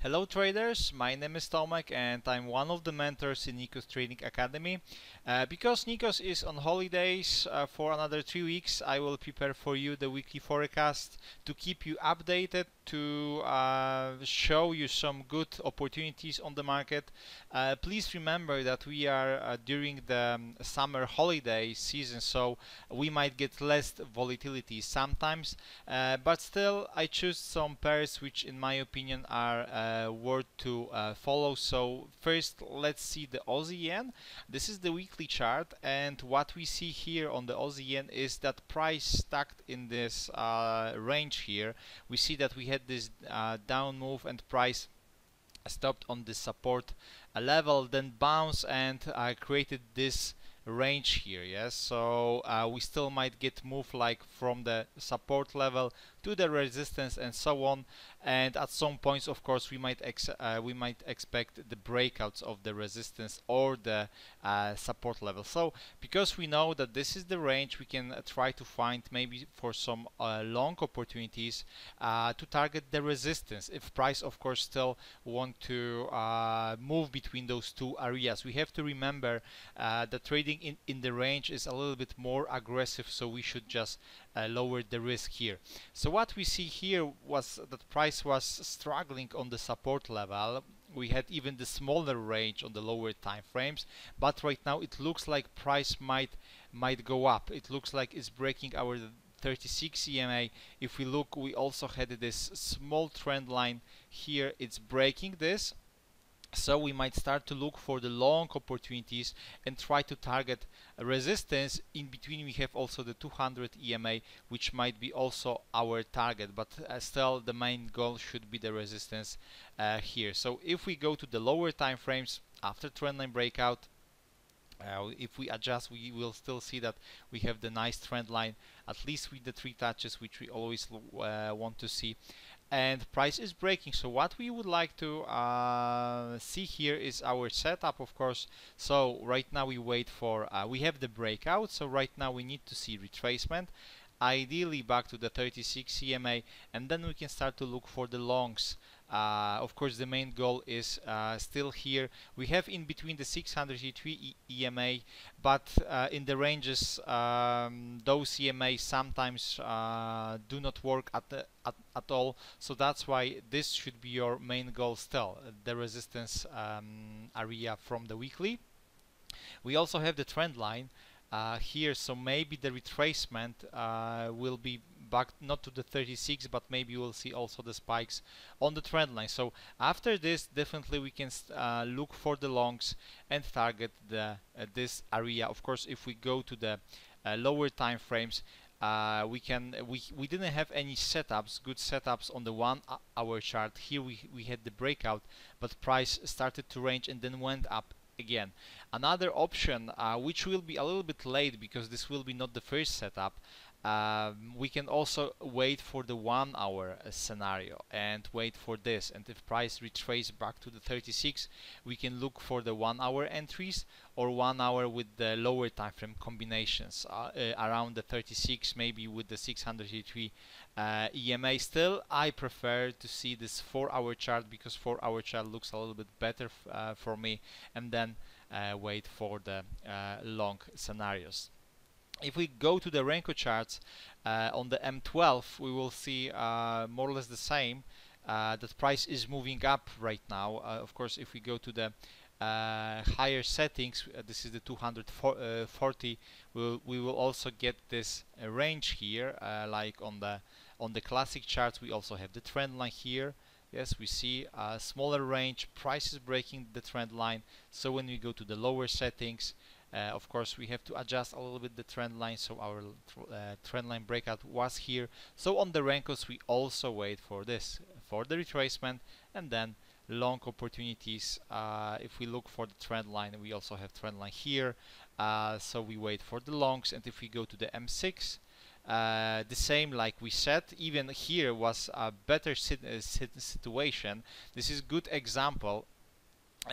Hello traders, my name is Tomek and I'm one of the mentors in Nikos Trading Academy. Because Nikos is on holidays for another 3 weeks, I will prepare for you the weekly forecast to keep you updated, to show you some good opportunities on the market. Please remember that we are during the summer holiday season, so we might get less volatility sometimes, but still I choose some pairs which in my opinion are worth to follow. So first let's see the Aussie Yen. This is the weekly chart, and what we see here on the Aussie Yen is that price stuck in this range here. We see that we had this down move and price stopped on this support level, then bounced and created this range here. Yes, so we still might get move like from the support level to the resistance and so on, and at some points of course we might expect the breakouts of the resistance or the support level. So because we know that this is the range, we can try to find maybe for some long opportunities to target the resistance if price of course still want to move between those two areas. We have to remember that trading in the range is a little bit more aggressive, so we should just lower the risk here. So what we see here was that price was struggling on the support level. We had even the smaller range on the lower time frames, but right now it looks like price might go up. It looks like it's breaking our 36 EMA. If we look, we also had this small trend line here. It's breaking this, so we might start to look for the long opportunities and try to target a resistance. In between we have also the 200 EMA, which might be also our target, but still the main goal should be the resistance here. So if we go to the lower time frames after trendline breakout, if we adjust, we will still see that we have the nice trend line, at least with the 3 touches, which we always want to see, and price is breaking. So what we would like to see here is our setup, of course. So right now we wait for we have the breakout, so right now we need to see retracement, ideally back to the 36 EMA, and then we can start to look for the longs. Of course the main goal is still here. We have in between the 603 EMA, but in the ranges those EMA sometimes do not work at all, so that's why this should be your main goal still, the resistance area from the weekly. We also have the trend line here, so maybe the retracement will be back not to the 36, but maybe we'll see also the spikes on the trend line. So after this, definitely we can look for the longs and target the this area. Of course, if we go to the lower time frames, we didn't have any good setups on the 1 hour chart. Here we had the breakout, but price started to range and then went up again. Another option, which will be a little bit late because this will be not the first setup, we can also wait for the 1 hour scenario and wait for this, and if price retrace back to the 36, we can look for the 1 hour entries or 1 hour with the lower time frame combinations around the 36, maybe with the 603 EMA. Still I prefer to see this 4 hour chart because 4 hour chart looks a little bit better for me, and then wait for the long scenarios. If we go to the Renko charts on the M12, we will see more or less the same. That price is moving up right now. Of course, if we go to the higher settings, this is the 240. We will also get this range here, like on the classic charts. We also have the trend line here. Yes, we see a smaller range. Price is breaking the trend line. So when we go to the lower settings, of course we have to adjust a little bit the trend line, so our trend line breakout was here. So on the Renkos we also wait for this, for the retracement, and then long opportunities. If we look for the trend line, we also have trend line here, so we wait for the longs. And if we go to the M6, the same, like we said, even here was a better situation. This is good example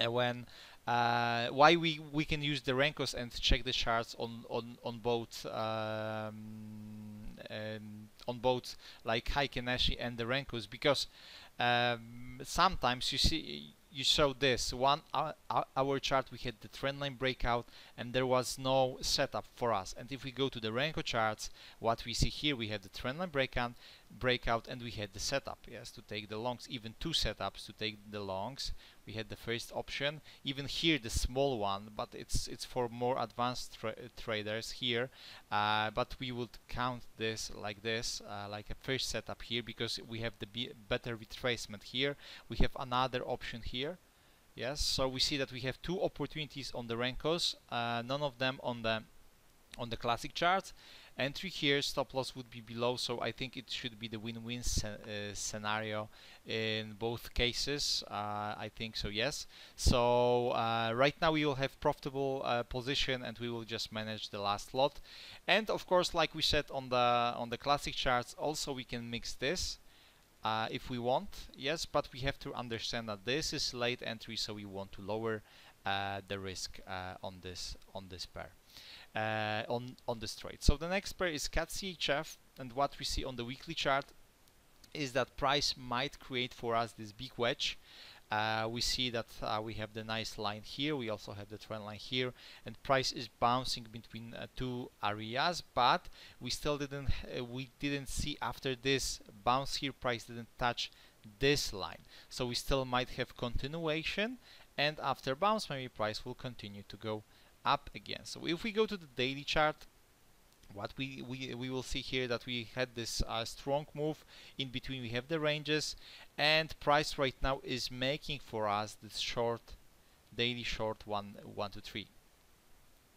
when why we can use the Renkos and check the charts on both on both like Heiken Ashi and the Renkos, because sometimes you show this one hour chart, we had the trendline breakout and there was no setup for us. And if we go to the Renko charts, what we see here, we have the trendline breakout and we had the setup, yes, to take the longs, even two setups to take the longs. We had the first option, even here the small one, but it's for more advanced traders here, but we would count this like this, like a first setup here, because we have the better retracement here. We have another option here, yes, so we see that we have two opportunities on the Renkos, none of them on the classic charts. Entry here, stop loss would be below, so I think it should be the win-win scenario in both cases. I think so, yes. So right now we will have profitable position and we will just manage the last lot. And of course, like we said on the classic charts, also we can mix this if we want, yes, but we have to understand that this is late entry, so we want to lower the risk on this pair. On this trade. So the next pair is CAD CHF, and what we see on the weekly chart is that price might create for us this big wedge. We see that we have the nice line here, we also have the trend line here, and price is bouncing between two areas, but we still didn't see, after this bounce here, price didn't touch this line, so we still might have continuation, and after bounce maybe price will continue to go up again. So if we go to the daily chart, what we will see here that we had this strong move. In between we have the ranges, and price right now is making for us this short, daily short 1 to 3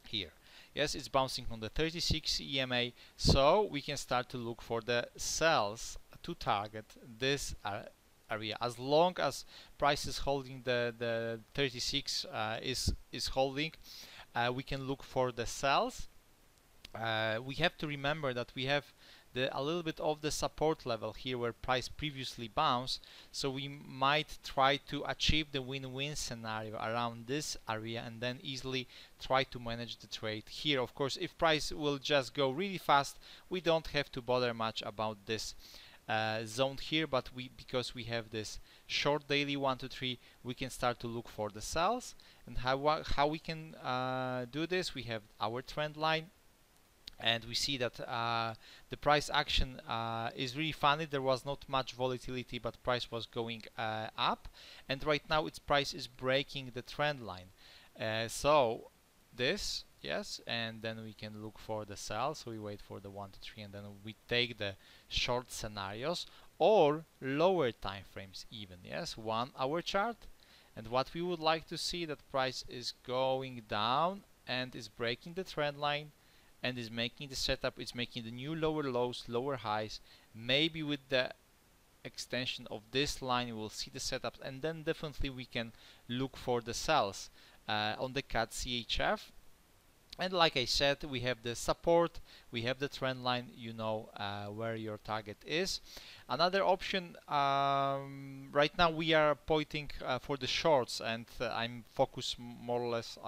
here. Yes, it's bouncing on the 36 EMA, so we can start to look for the sells to target this area. As long as price is holding the 36 is holding, we can look for the sells. We have to remember that we have a little bit of the support level here where price previously bounced, so we might try to achieve the win-win scenario around this area and then easily try to manage the trade here. Of course, if price will just go really fast, we don't have to bother much about this zone here, but because we have this short daily 1 to 3, we can start to look for the sells. And how we can do this, we have our trend line, and we see that the price action is really funny. There was not much volatility, but price was going up, and right now its price is breaking the trend line. So this, yes, and then we can look for the sell. So we wait for the 1 to 3, and then we take the short scenarios or lower time frames even, yes, 1 hour chart. And what we would like to see, that price is going down and is breaking the trend line and is making the setup, it's making the new lower lows, lower highs. Maybe with the extension of this line we will see the setup, and then definitely we can look for the sells on the CAD CHF. And like I said, we have the support, we have the trend line, you know where your target is. Another option, right now we are pointing for the shorts, and I'm focused more or less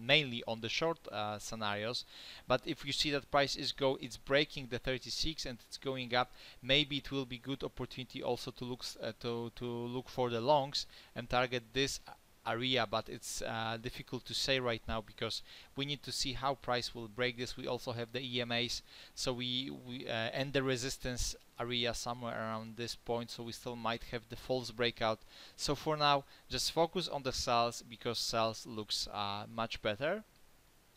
mainly on the short scenarios. But if you see that price is it's breaking the 36 and it's going up, maybe it will be good opportunity also to look for the longs and target this area, but it's difficult to say right now because we need to see how price will break this. We also have the EMAs, so we and the resistance area somewhere around this point, so we still might have the false breakout. So for now, just focus on the sells because sells looks much better.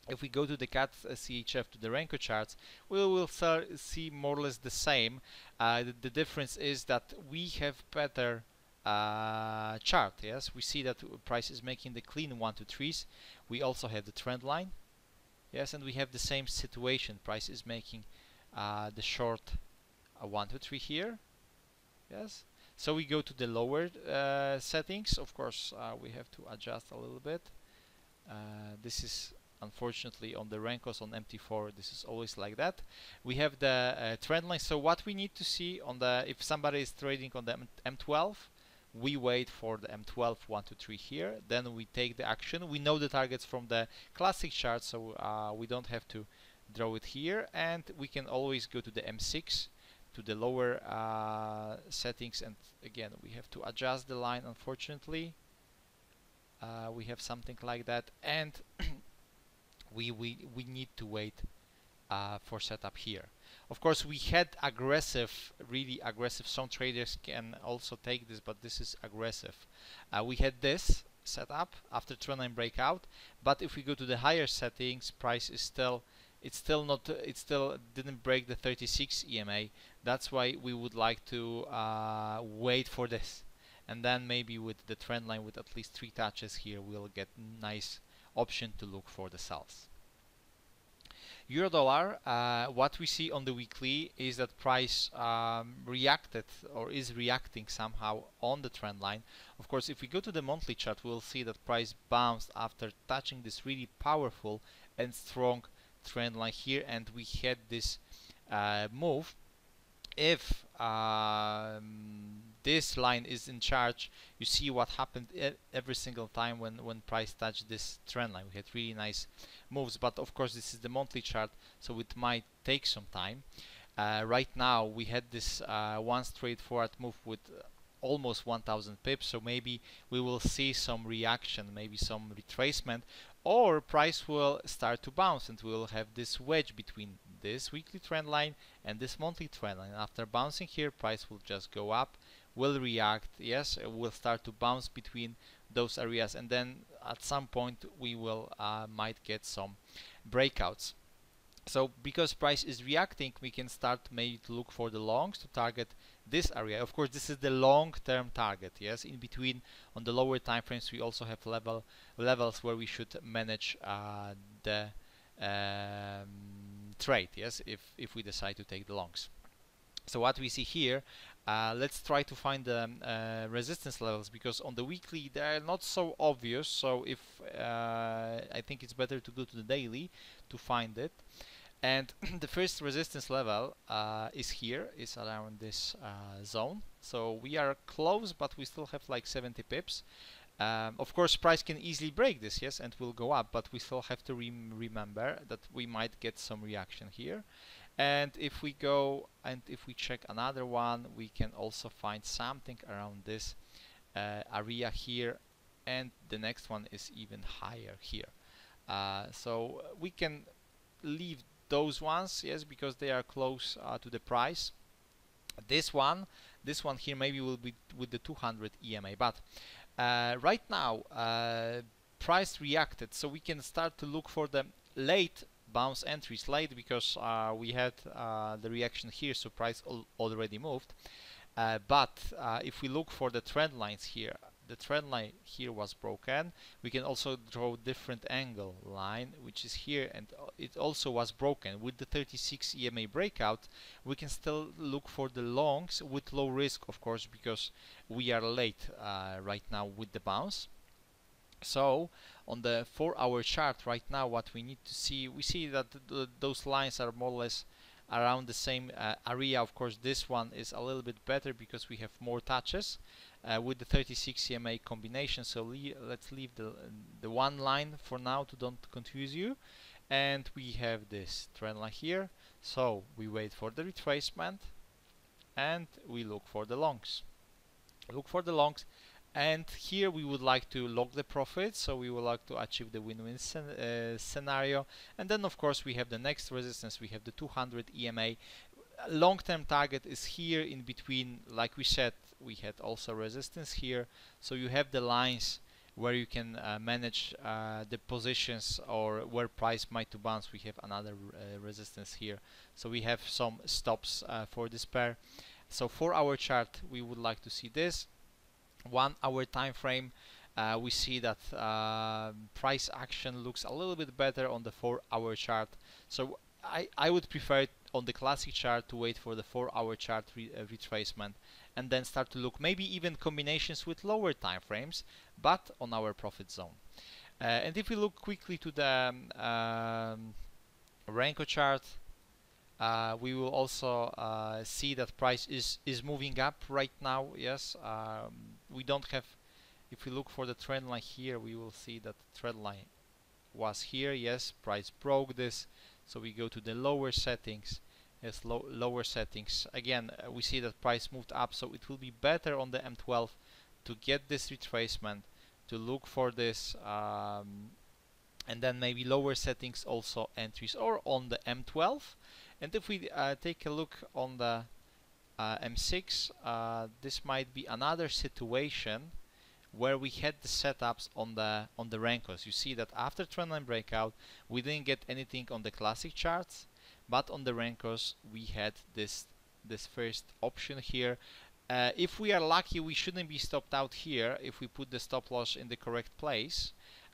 If we go to the CAD CHF, to the Renko charts, we will see more or less the same. The difference is that we have better chart. Yes, we see that price is making the clean 1 to 3s. We also have the trend line, yes, and we have the same situation. Price is making the short 1 to 3 here, yes. So we go to the lower settings. Of course, we have to adjust a little bit. This is unfortunately on the Renkos on MT4, this is always like that. We have the trend line. So what we need to see on the, if somebody is trading on the M12, we wait for the M12 1 to 3 here, then we take the action. We know the targets from the classic chart, so we don't have to draw it here, and we can always go to the M6 to the lower settings, and again we have to adjust the line. Unfortunately, we have something like that, and we need to wait for setup here. Of course, we had aggressive, really aggressive. Some traders can also take this, but this is aggressive. We had this setup after trendline breakout, but if we go to the higher settings, price is still, it's still not, it still didn't break the 36 EMA. That's why we would like to wait for this, and then maybe with the trend line with at least 3 touches here, we'll get nice option to look for the sells. Euro dollar, what we see on the weekly is that price reacted or is reacting somehow on the trend line. Of course, if we go to the monthly chart, we'll see that price bounced after touching this really powerful and strong trend line here, and we had this move. If this line is in charge, you see what happened every single time when price touched this trend line. We had really nice moves, but of course this is the monthly chart, so it might take some time. Right now we had this one straightforward move with almost 1000 pips, so maybe we will see some reaction, maybe some retracement, or price will start to bounce and we'll have this wedge between this weekly trend line and this monthly trend line. After bouncing here, price will just go up, will react, yes, it will start to bounce between those areas, and then at some point we will might get some breakouts. So because price is reacting, we can start maybe to look for the longs to target this area. Of course, this is the long-term target. Yes, in between on the lower time frames, we also have levels where we should manage the trade. Yes, if we decide to take the longs. So what we see here, let's try to find the resistance levels, because on the weekly they are not so obvious. So if I think it's better to go to the daily to find it. And the first resistance level is here, is around this zone. So we are close, but we still have like 70 pips. Of course, price can easily break this, yes, and will go up, but we still have to remember that we might get some reaction here. And if we go and if we check another one, we can also find something around this area here, and the next one is even higher here. So we can leave those ones, yes, because they are close to the price. This one here maybe will be with the 200 EMA, but right now price reacted, so we can start to look for the late bounce entries. Late because we had the reaction here, so price already moved. But if we look for the trend lines here, the trend line here was broken. We can also draw different angle line, which is here, and it also was broken. With the 36 EMA breakout, we can still look for the longs with low risk, of course, because we are late right now with the bounce. So on the 4-hour chart right now, what we need to see, we see that those lines are more or less around the same area. Of course, this one is a little bit better because we have more touches with the 36 EMA combination. So let's leave the one line for now to don't confuse you. And we have this trend line here. So we wait for the retracement and we look for the longs. Look for the longs. And here we would like to lock the profit, so we would like to achieve the win-win scenario. And then of course we have the next resistance, we have the 200 EMA. Long-term target is here in between. Like we said, we had also resistance here, so you have the lines where you can manage the positions, or where price might to bounce. We have another resistance here, so we have some stops for this pair. So 4-hour chart, we would like to see this. 1-hour time frame, we see that price action looks a little bit better on the 4-hour chart. So I would prefer it on the classic chart to wait for the 4-hour chart retracement, and then start to look maybe even combinations with lower time frames, but on our profit zone. And if we look quickly to the Renko chart, we will also see that price is moving up right now. Yes, we don't have, if we look for the trend line here, we will see that the trend line was here. Yes, price broke this, so we go to the lower settings, Yes, lower settings. Again, we see that price moved up, so it will be better on the M12 to get this retracement, to look for this, and then maybe lower settings also entries, or on the M12. And if we take a look on the M6, this might be another situation where we had the setups on the Renkos. You see that after trendline breakout, we didn't get anything on the classic charts, but on the Renkos we had this first option here. If we are lucky, we shouldn't be stopped out here if we put the stop loss in the correct place.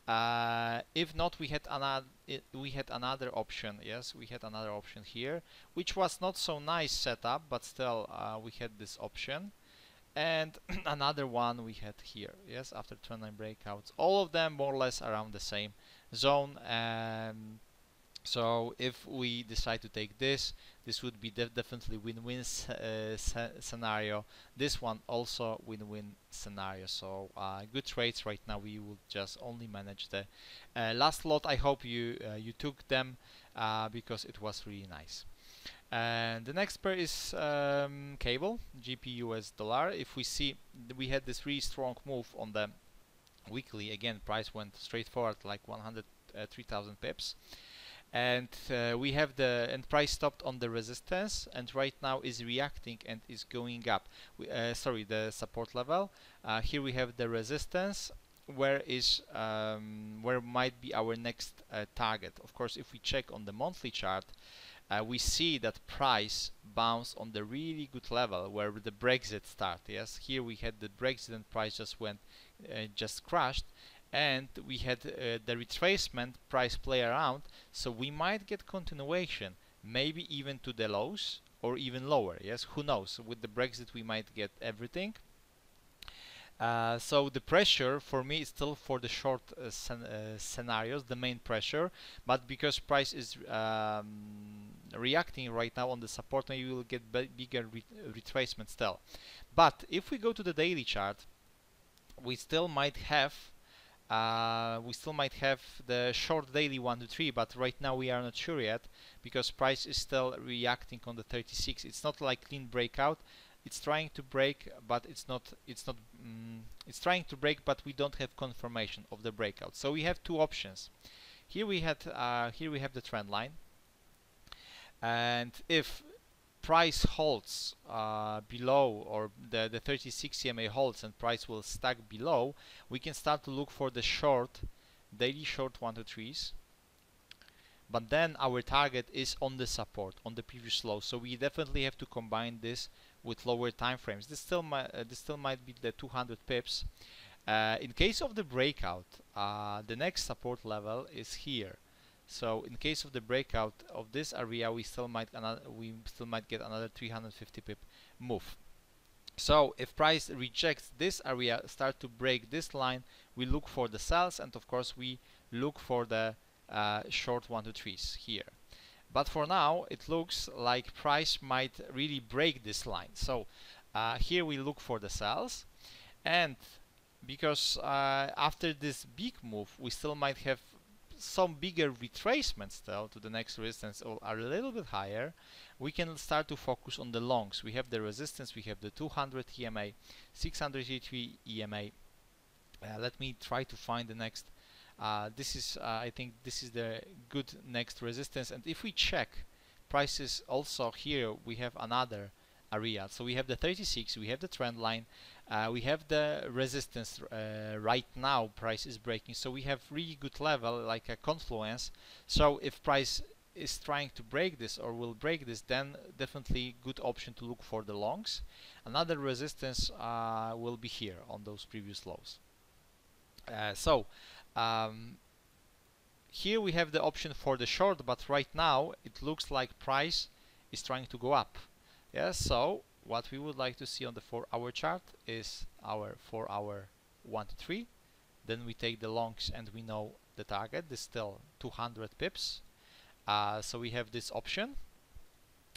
If not, we had another option. Yes, we had another option here, which was not so nice setup, but still we had this option. And another one we had here. Yes, after trendline breakouts, all of them more or less around the same zone. So if we decide to take this would be definitely win-win scenario. This one also win-win scenario. So good trades right now. We will just only manage the last lot. I hope you took them because it was really nice. And the next pair is cable, GP US dollar. If we see, we had this really strong move on the weekly. Again, price went straight forward like 103,000 pips. And we have the price stopped on the resistance, and right now is reacting and is going up. Sorry, the support level. Here we have the resistance, where might be our next target. Of course, if we check on the monthly chart, we see that price bounced on the really good level where the Brexit start. Yes, here we had the Brexit and price just went, just crashed. And we had the retracement price play around, so we might get continuation, maybe even to the lows or even lower. Yes, who knows? With the Brexit, we might get everything. So the pressure for me is still for the short scenarios, the main pressure. But because price is reacting right now on the support, maybe we will get bigger retracement still. But if we go to the daily chart, we still might have the short daily 1 to 3, but right now we are not sure yet because price is still reacting on the 36. It's not like clean breakout. It's trying to break, but it's trying to break, but we don't have confirmation of the breakout. So we have two options. Here we have the trend line, and if price holds below, or the 36 EMA holds and price will stack below, we can start to look for the short, daily short 1 to 3s. But then our target is on the support, on the previous low. So we definitely have to combine this with lower time frames. This still might be the 200 pips. In case of the breakout, the next support level is here. So in case of the breakout of this area, we still might get another 350 pip move. So if price rejects this area, start to break this line, we look for the sells, and of course we look for the short 1 to 3s here. But for now, it looks like price might really break this line. So here we look for the sells, and because after this big move, we still might have some bigger retracement still to the next resistance, or are a little bit higher, we can start to focus on the longs. We have the resistance, we have the 200 EMA, 683 EMA. Let me try to find the next. This is, I think, this is the good next resistance. And if we check prices also here, we have another area. So we have the 36, we have the trend line, we have the resistance. Right now price is breaking, so we have really good level, like a confluence. So if price is trying to break this or will break this, then definitely good option to look for the longs. Another resistance will be here on those previous lows. Here we have the option for the short, but right now it looks like price is trying to go up. Yes, so what we would like to see on the 4-hour chart is our 4-hour 1 to 3. Then we take the longs and we know the target is still 200 pips. So we have this option,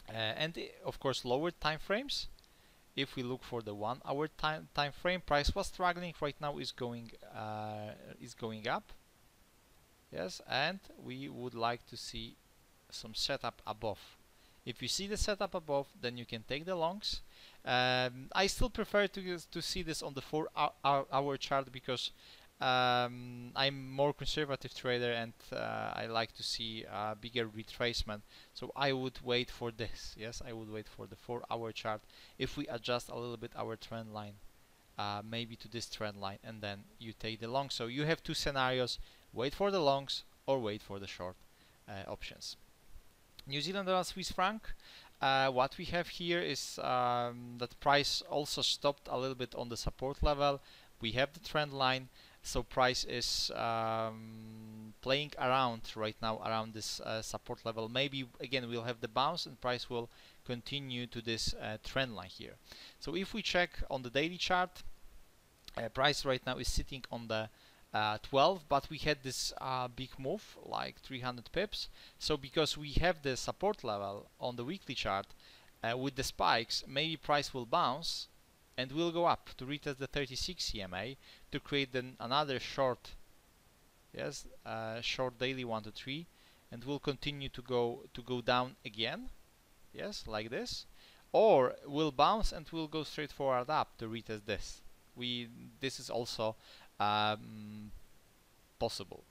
and of course lower time frames. If we look for the 1-hour time frame, price was struggling. Right now is going up. Yes, and we would like to see some setup above. If you see the setup above, then you can take the longs. I still prefer to see this on the 4 hour chart because I'm more conservative trader, and I like to see a bigger retracement. So I would wait for this. Yes, I would wait for the 4 hour chart. If we adjust a little bit our trend line, maybe to this trend line, and then you take the long. So you have two scenarios: wait for the longs or wait for the short options. New Zealand dollar Swiss franc. What we have here is that price also stopped a little bit on the support level. We have the trend line, so price is playing around right now around this support level. Maybe again we'll have the bounce and price will continue to this trend line here. So if we check on the daily chart, price right now is sitting on the 12, but we had this big move like 300 pips. So because we have the support level on the weekly chart with the spikes, maybe price will bounce and will go up to retest the 36 EMA to create then another short, yes, short daily 1 to 3, and will continue to go down again, yes, like this, or will bounce and will go straight forward up to retest this. This is also possible.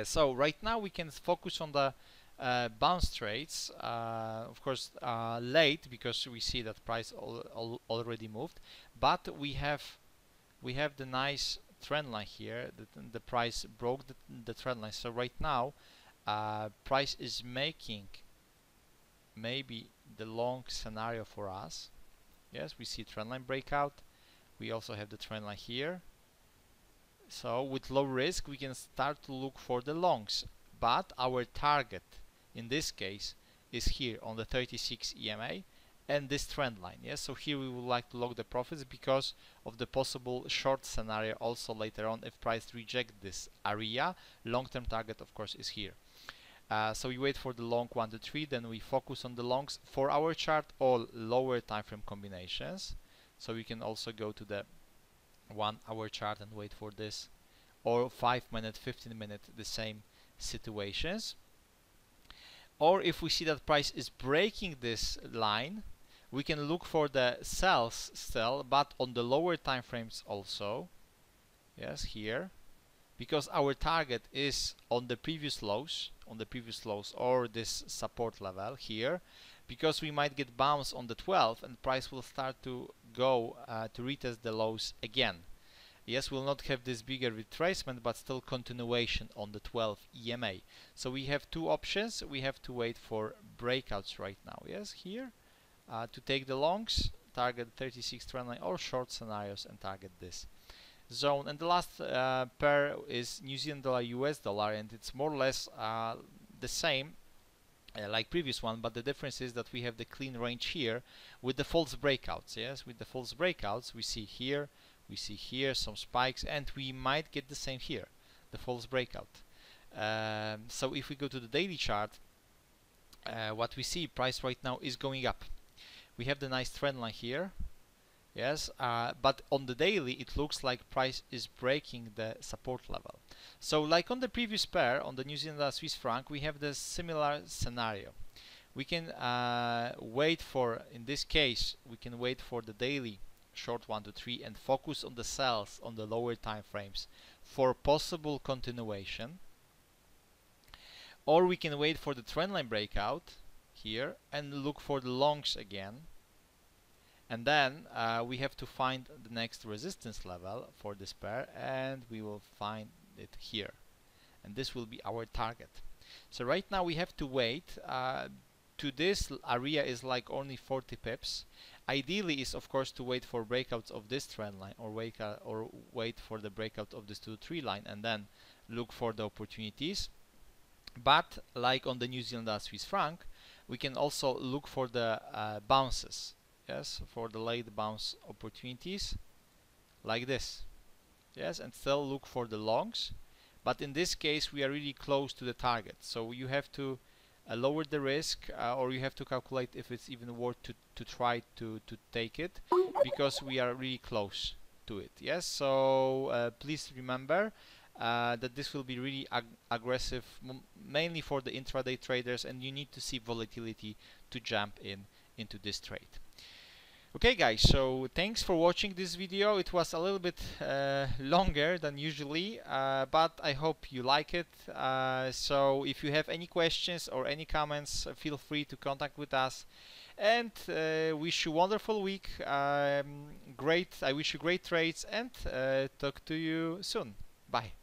So right now we can focus on the bounce trades, of course late, because we see that price already moved, but we have the nice trend line here. The price broke the trend line, so right now price is making maybe the long scenario for us. Yes, we see trend line breakout. We also have the trend line here. So with low risk we can start to look for the longs, but our target in this case is here on the 36 EMA and this trend line. Yes, so here we would like to lock the profits because of the possible short scenario also later on if price reject this area. Long-term target of course is here. So we wait for the long 1 to 3, then we focus on the longs. 4-hour chart, all lower time frame combinations. So we can also go to the 1-hour chart and wait for this, or 5-minute, 15-minute, the same situations. Or if we see that price is breaking this line, we can look for the sells still, but on the lower time frames also. Yes, here, because our target is on the previous lows, or this support level here, because we might get bounce on the 12 and price will start to go to retest the lows again. Yes, we'll not have this bigger retracement, but still continuation on the 12 EMA. So we have two options. We have to wait for breakouts right now. Yes, here to take the longs, target 36 trend line, or short scenarios and target this zone. And the last pair is New Zealand dollar US dollar, and it's more or less the same like previous one, but the difference is that we have the clean range here with the false breakouts. Yes, with the false breakouts we see here some spikes, and we might get the same here, the false breakout. So if we go to the daily chart, what we see, price right now is going up. We have the nice trend line here. Yes, but on the daily it looks like price is breaking the support level. So like on the previous pair, on the New Zealand Swiss franc, we have the similar scenario. We can wait for, in this case, we can wait for the daily short 1 to 3 and focus on the sells on the lower time frames for possible continuation. Or we can wait for the trendline breakout here and look for the longs again. And then we have to find the next resistance level for this pair, and we will find it here. And this will be our target. So right now we have to wait. To this area is like only 40 pips. Ideally is of course to wait for breakouts of this trend line, or wait for the breakout of this 2-3 line and then look for the opportunities. But like on the New Zealand Swiss franc, we can also look for the bounces. Yes, for the late bounce opportunities like this. Yes, and still look for the longs, but in this case we are really close to the target, so you have to lower the risk, or you have to calculate if it's even worth to try to take it, because we are really close to it. Yes, so please remember that this will be really aggressive, mainly for the intraday traders, and you need to see volatility to jump into this trade. Okay guys, so thanks for watching this video. It was a little bit longer than usually, but I hope you like it. So if you have any questions or any comments, feel free to contact with us. And wish you a wonderful week. I wish you great trades, and talk to you soon. Bye.